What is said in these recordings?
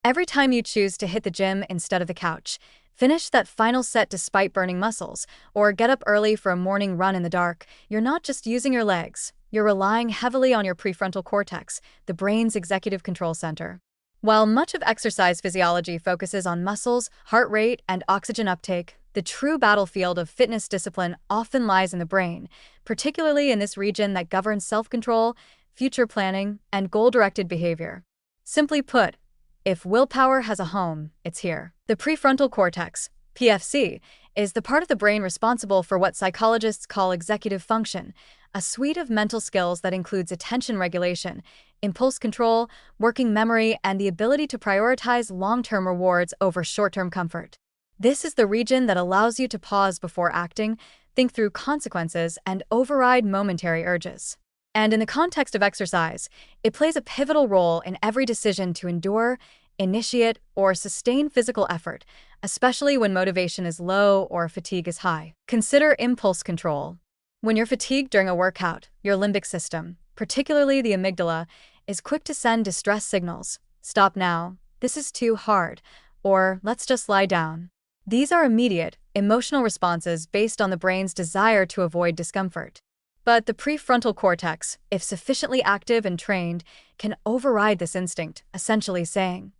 Every time you choose to hit the gym instead of the couch, finish that final set despite burning muscles, or get up early for a morning run in the dark, you're not just using your legs, you're relying heavily on your prefrontal cortex, the brain's executive control center. While much of exercise physiology focuses on muscles, heart rate, and oxygen uptake, the true battlefield of fitness discipline often lies in the brain, particularly in this region that governs self-control, future planning, and goal-directed behavior. Simply put, if willpower has a home, it's here. The prefrontal cortex, PFC, is the part of the brain responsible for what psychologists call executive function, a suite of mental skills that includes attention regulation, impulse control, working memory, and the ability to prioritize long-term rewards over short-term comfort. This is the region that allows you to pause before acting, think through consequences, and override momentary urges. And in the context of exercise, it plays a pivotal role in every decision to endure, initiate, or sustain physical effort, especially when motivation is low or fatigue is high. Consider impulse control. When you're fatigued during a workout, your limbic system, particularly the amygdala, is quick to send distress signals. Stop now, this is too hard, or let's just lie down. These are immediate, emotional responses based on the brain's desire to avoid discomfort. But the prefrontal cortex, if sufficiently active and trained, can override this instinct, essentially saying,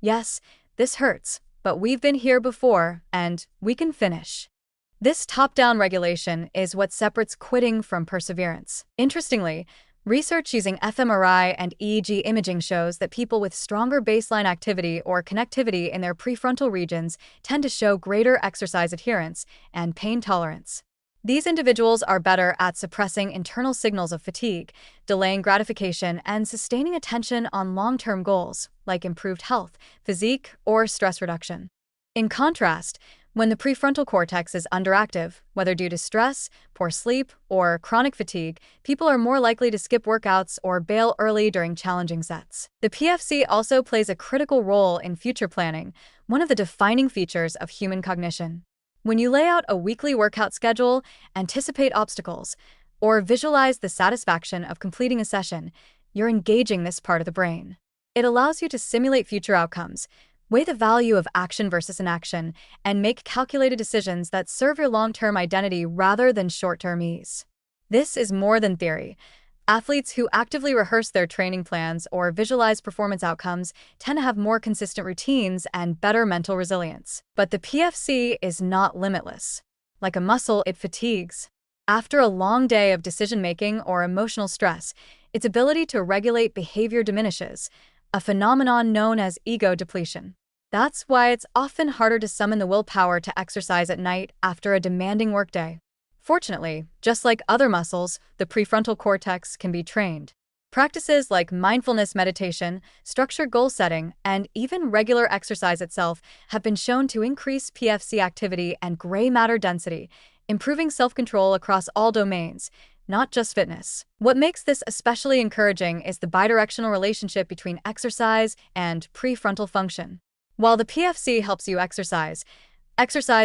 "Yes, this hurts, but we've been here before, and we can finish." This top-down regulation is what separates quitting from perseverance. Interestingly, research using fMRI and EEG imaging shows that people with stronger baseline activity or connectivity in their prefrontal regions tend to show greater exercise adherence and pain tolerance. These individuals are better at suppressing internal signals of fatigue, delaying gratification, and sustaining attention on long-term goals, like improved health, physique, or stress reduction. In contrast, when the prefrontal cortex is underactive, whether due to stress, poor sleep, or chronic fatigue, people are more likely to skip workouts or bail early during challenging sets. The PFC also plays a critical role in future planning, one of the defining features of human cognition. When you lay out a weekly workout schedule, anticipate obstacles, or visualize the satisfaction of completing a session, you're engaging this part of the brain. It allows you to simulate future outcomes, weigh the value of action versus inaction, and make calculated decisions that serve your long-term identity rather than short-term ease. This is more than theory. Athletes who actively rehearse their training plans or visualize performance outcomes tend to have more consistent routines and better mental resilience. But the PFC is not limitless. Like a muscle, it fatigues. After a long day of decision-making or emotional stress, its ability to regulate behavior diminishes, a phenomenon known as ego depletion. That's why it's often harder to summon the willpower to exercise at night after a demanding workday. Fortunately, just like other muscles, the prefrontal cortex can be trained. Practices like mindfulness meditation, structured goal setting, and even regular exercise itself have been shown to increase PFC activity and gray matter density, improving self-control across all domains, not just fitness. What makes this especially encouraging is the bidirectional relationship between exercise and prefrontal function. While the PFC helps you exercise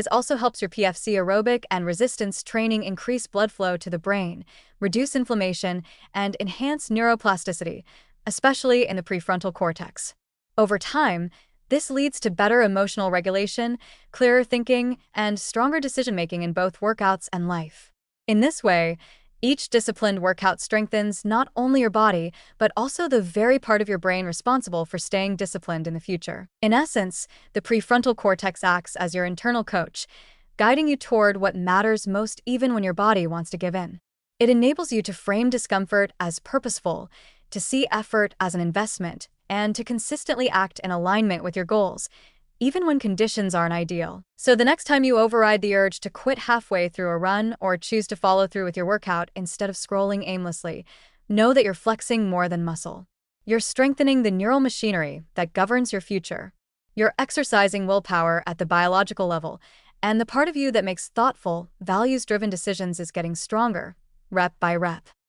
also helps your PFC aerobic and resistance training increase blood flow to the brain, reduce inflammation, and enhance neuroplasticity, especially in the prefrontal cortex. Over time, this leads to better emotional regulation, clearer thinking, and stronger decision-making in both workouts and life. In this way, each disciplined workout strengthens not only your body, but also the very part of your brain responsible for staying disciplined in the future. In essence, the prefrontal cortex acts as your internal coach, guiding you toward what matters most even when your body wants to give in. It enables you to frame discomfort as purposeful, to see effort as an investment, and to consistently act in alignment with your goals, even when conditions aren't ideal. So the next time you override the urge to quit halfway through a run or choose to follow through with your workout instead of scrolling aimlessly, know that you're flexing more than muscle. You're strengthening the neural machinery that governs your future. You're exercising willpower at the biological level, and the part of you that makes thoughtful, values-driven decisions is getting stronger, rep by rep.